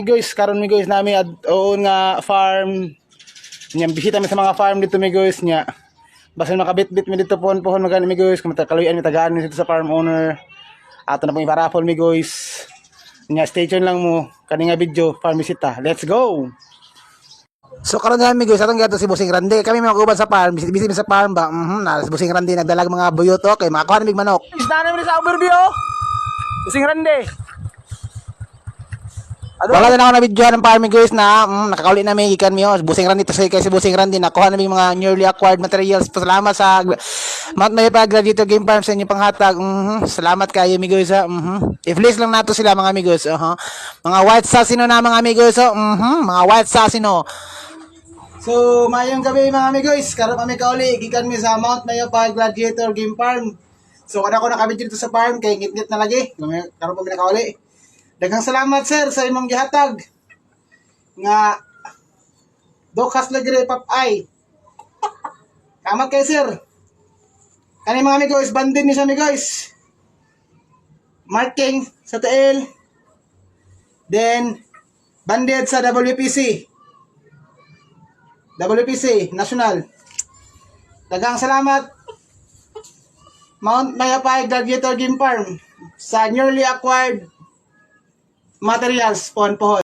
mi guys, karon mi guys nami oo nga farm. Nya bisita mi sa mga farm dito mi guys nya. Basta makabit-bit mi dito pohon magani mi guys, kung kaluyan mi tagaan mi dito sa farm owner. Ato na pong iparapol mi guys. Nya stay tuned lang mo kani nga video farm bisita. Let's go. So karon na mi guys, atong gato si Bossing Randy. Kami mga uban sa farm, bisita sa farm ba. Na si Bossing Randy nagdalag mga buyot okay, makakuha na mig manok. Isda na mi sa overview. Bossing Randy. Wala na ako na video ng farming guys na nakakauli na may ikan mo. Bossing Randy to kay si Bossing Randy nakuha na may mga newly acquired materials. Salamat sa Mount Mayapag dito Game Farm sa inyo panghatag. Salamat kayo amigos ha. I-flex lang nato sila mga amigos. Mga white sausino na mga amigos. Mga white sausino. So, mayong gabi mga amigos. Karon kami kauli gikan mi sa Mount Mayapag Gladiator Game Farm. So, kada ko nakabit dito sa farm kay ngit-ngit na lagi. Karon kami nakauli. Daghang salamat sir sa imong gihatag nga Dokas Legre Papay. Kamat kay sir. Kani mga amigos, bandin ni siya amigos. Marking sa tail. Then banded sa WPC. WPC National. Daghang salamat Mount Mayapay Gladiator Game Farm sa newly acquired materials pohon.